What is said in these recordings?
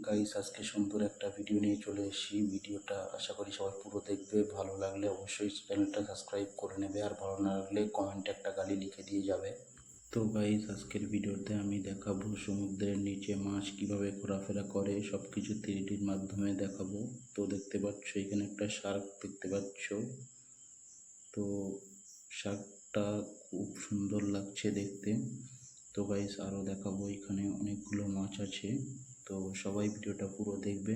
Guys আজকে সুন্দর একটা ভিডিও নিয়ে চলে এসেছি। ভিডিওটা আশা করি সবাই পুরো দেখবে। ভালো লাগলে অবশ্যই চ্যানেলটা সাবস্ক্রাইব করে নেবে, আর ভালো না লাগলে কমেন্টে একটা গালি লিখে দিয়ে যাবে। তো গাইস আজকের ভিডিওতে আমি দেখাবো সমুদ্রের নিচে মাছ কিভাবে ঘোরাফেরা করে, সব কিছু 3Dর মাধ্যমে দেখাবো। তো দেখতে পাচ্ছ এখানে একটা শার্ক দেখতে পাচ্ছ। তো শার্কটা খুব সুন্দর লাগছে দেখতে। তো গাইস আরও দেখাবো, এখানে অনেকগুলো মাছ আছে। তো সবাই ভিডিওটা পুরো দেখবে,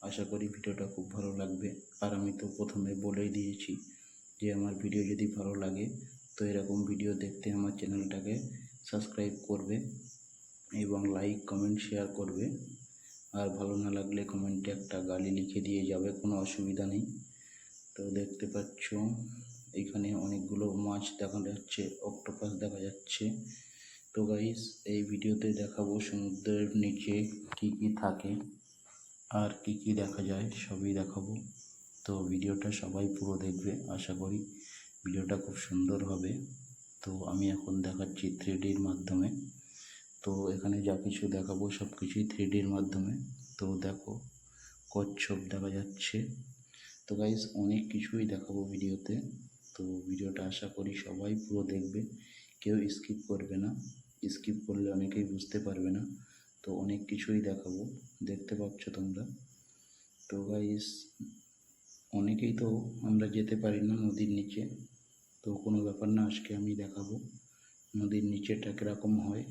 আশা করি ভিডিওটা খুব ভালো লাগবে। আর আমি তো প্রথমে বলেই দিয়েছি যে আমার ভিডিও যদি ভালো লাগে তো এরকম ভিডিও দেখতে আমার চ্যানেলটাকে সাবস্ক্রাইব করবে এবং লাইক কমেন্ট শেয়ার করবে। আর ভালো না লাগলে কমেন্টে একটা গালি লিখে দিয়ে যাবে, কোনো অসুবিধা নেই। তো দেখতে পাচ্ছ এখানে অনেকগুলো মাছ দেখা যাচ্ছে, অক্টোপাস দেখা যাচ্ছে। তো গাইস এই ভিডিওতে দেখাবো সমুদ্রের নিচে কি কি থাকে আর কি কি দেখা যায়, সবই দেখাবো। তো ভিডিওটা সবাই পুরো দেখবে, আশা করি ভিডিওটা খুব সুন্দর হবে। তো আমি এখন দেখাচ্ছি 3Dর মাধ্যমে। তো এখানে যা কিছু দেখাবো সব কিছুই 3Dর মাধ্যমে। তো দেখো কচ্ছপ দেখা যাচ্ছে। তো গাইস অনেক কিছুই দেখাবো ভিডিওতে। তো ভিডিওটা আশা করি সবাই পুরো দেখবে, কেউ স্কিপ করবে না। স্কিপ করলে অনেকেই বুঝতে পারবে না। তো অনেক কিছুই দেখাবো, দেখতে পাচ্ছ তোমরা। তো গাইস অনেকেই তো আমরা যেতে পারি না নদীর নিচে, তো কোনো ব্যাপার না, আজকে আমি দেখাবো নদীর নিচেটা কীরকম হয়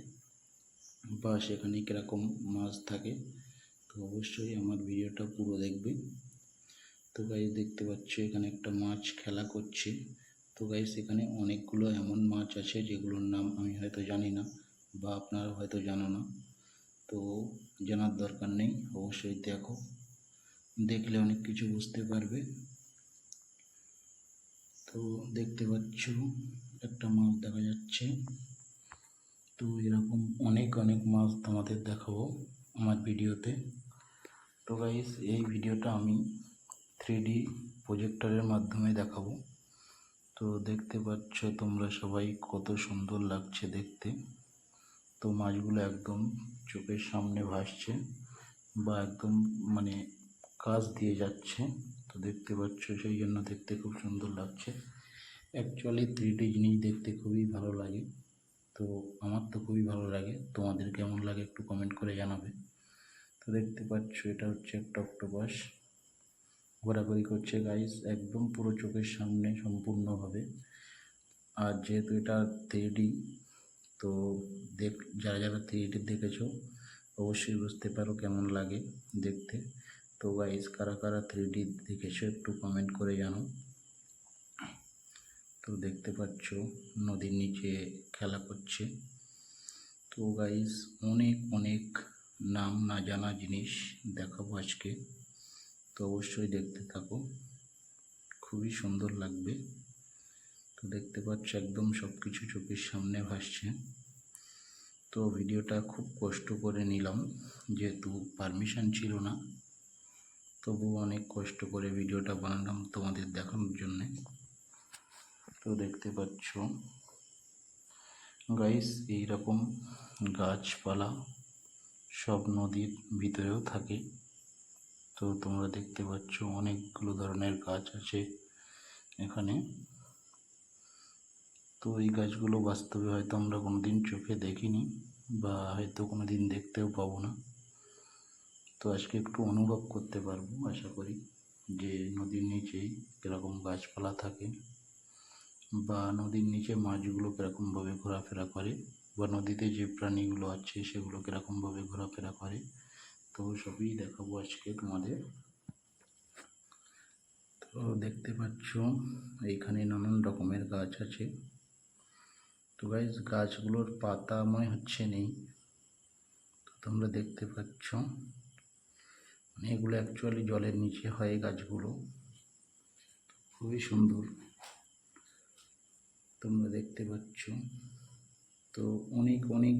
বা সেখানে কীরকম মাছ থাকে। তো অবশ্যই আমার ভিডিওটা পুরো দেখবে। তো গাইস দেখতে পাচ্ছ এখানে একটা মাছ খেলা করছে। তো গাইস এখানে অনেকগুলো এমন মাছ আছে যেগুলোর নাম আমি হয়তো জানি না বা আপনারা হয়তো জানো না। তো জানার দরকার নেই, অবশ্যই দেখো, দেখলে অনেক কিছু বুঝতে পারবে। তো দেখতে পাচ্ছ একটা মাছ দেখা যাচ্ছে। তো এরকম অনেক অনেক মাছ তোমাদের দেখাবো আমার ভিডিওতে। তো গাইস এই ভিডিওটা আমি 3D প্রজেক্টরের মাধ্যমে দেখাবো। তো দেখতে পাচ্ছ তোমরা সবাই কত সুন্দর লাগছে দেখতে। তো মাছগুলো একদম চোখের সামনে ভাসছে বা একদম মানে কাছ দিয়ে যাচ্ছে। তো দেখতে পাচ্ছ, সেই জন্য দেখতে খুব সুন্দর লাগছে। অ্যাকচুয়ালি 3D জিনিস দেখতে খুবই ভালো লাগে। তো আমার তো খুবই ভালো লাগে, তোমাদের কেমন লাগে একটু কমেন্ট করে জানাবে। তো দেখতে পাচ্ছ এটা হচ্ছে একটা অক্টোপাস, ঘোরাঘুরি করছে গাইস একদম পুরো চোখের সামনে সম্পূর্ণভাবে। আর যেহেতু এটা 3D, তো যারা যারা 3D দেখেছো অবশ্যই বুঝতে পারো কেমন লাগে দেখতে। তো গাইস কারা কারা 3D দেখেছো একটু কমেন্ট করে জানো। তো দেখতে পাচ্ছ নদীর নিচে খেলা করছে। তো গাইস অনেক অনেক নাম না জানা জিনিস দেখাবো আজকে। তো অবশ্যই দেখতে থাকো, খুবই সুন্দর লাগবে। তো দেখতে পাচ্ছ একদম সব কিছু চোখের সামনে ভাসছে। তো ভিডিওটা খুব কষ্ট করে নিলাম, যেহেতু পারমিশন ছিল না, তবুও অনেক কষ্ট করে ভিডিওটা বানালাম তোমাদের দেখানোর জন্যে। তো দেখতে পাচ্ছ গাইস এইরকম গাছপালা সব নদীর ভিতরেও থাকে। তো তোমরা দেখতে পাচ্ছ অনেকগুলো ধরনের গাছ আছে এখানে। তো এই গাছগুলো বাস্তবে হয়তো আমরা কোনোদিন চোখে দেখিনি বা হয়তো কোনোদিন দেখতেও পাবো না। তো আজকে একটু অনুভব করতে পারবো আশা করি, যে নদীর নিচেই কীরকম গাছপালা থাকে বা নদীর নিচে মাছগুলো কীরকমভাবে ঘোরাফেরা করে বা নদীতে যে প্রাণীগুলো আছে সেগুলো কীরকমভাবে ঘোরাফেরা করে। তো সবই দেখাবো আজকে তোমাদের। তো দেখতে পাচ্ছ এইখানে নানান রকমের গাছ আছে। তো গাইস গাছগুলোর পাতা মনে হচ্ছে নেই, তো তোমরা দেখতে পাচ্ছ মানে এগুলো অ্যাকচুয়ালি জলের নিচে হয় গাছগুলো, খুবই সুন্দর তোমরা দেখতে পাচ্ছ। তো অনেক অনেক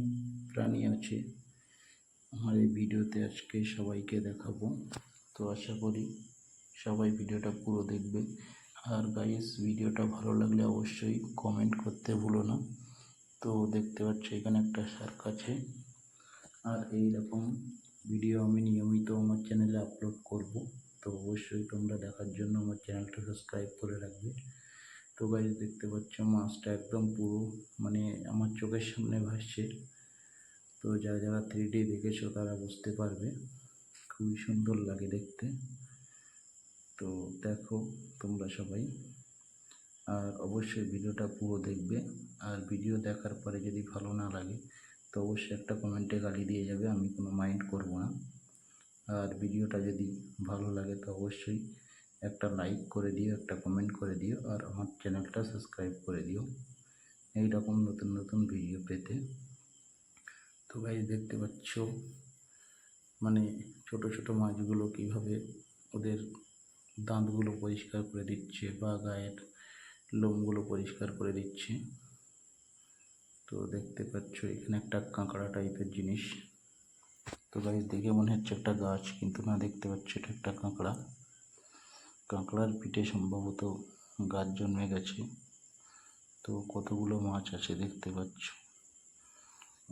প্রাণী আছে আমার এই ভিডিওতে আজকে সবাইকে দেখাবো। তো আশা করি সবাই ভিডিওটা পুরো দেখবে। আর গাইস ভিডিওটা ভালো লাগলে অবশ্যই কমেন্ট করতে ভুলো না। তো দেখতে পাচ্ছ এখানে একটা শার্ক আছে, আর এইরকম ভিডিও আমি নিয়মিত আমার চ্যানেলে আপলোড করব। তো অবশ্যই তোমরা দেখার জন্য আমার চ্যানেলটা সাবস্ক্রাইব করে রাখবে। তো গাইস দেখতে পাচ্ছ মাছটা একদম পুরো মানে আমার চোখের সামনে ভাসছে। তো যারা যারা 3D দেখেছো তারা বুঝতে পারবে, খুবই সুন্দর লাগে দেখতে। তো দেখো তোমরা সবাই, আর অবশ্যই ভিডিওটা পুরো দেখবে। আর ভিডিও দেখার পরে যদি ভালো না লাগে তো অবশ্যই একটা কমেন্টে গালি দিয়ে যাবে, আমি কোনো মাইন্ড করব না। আর ভিডিওটা যদি ভালো লাগে তো অবশ্যই একটা লাইক করে দিও, একটা কমেন্ট করে দিও, আর আমার চ্যানেলটা সাবস্ক্রাইব করে দিও এই রকম নতুন নতুন ভিডিও পেতে। তো গাইস দেখতে পাচ্ছ মানে ছোট ছোট মাছগুলো কীভাবে ওদের দাঁতগুলো পরিষ্কার করে দিচ্ছে বা গায়ের লোমগুলো পরিষ্কার করে দিচ্ছে। তো দেখতে পাচ্ছ এখানে একটা কাঁকড়া টাইপের জিনিস। তো গাইস দেখে মনে হচ্ছে একটা গাছ, কিন্তু না, দেখতে পাচ্ছ এটা একটা কাঁকড়া। কাঁকড়ার পিঠে সম্ভবত গাছ জন্মে গেছে। তো কতগুলো মাছ আছে দেখতে পাচ্ছ,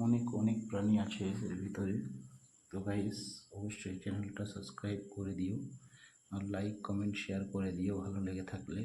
অনেক অনেক প্রাণী আছে এর ভিতরে। তো গাইস অবশ্যই চ্যানেলটা সাবস্ক্রাইব করে দিও, আর লাইক কমেন্ট শেয়ার করে দিও ভালো লেগে থাকলে।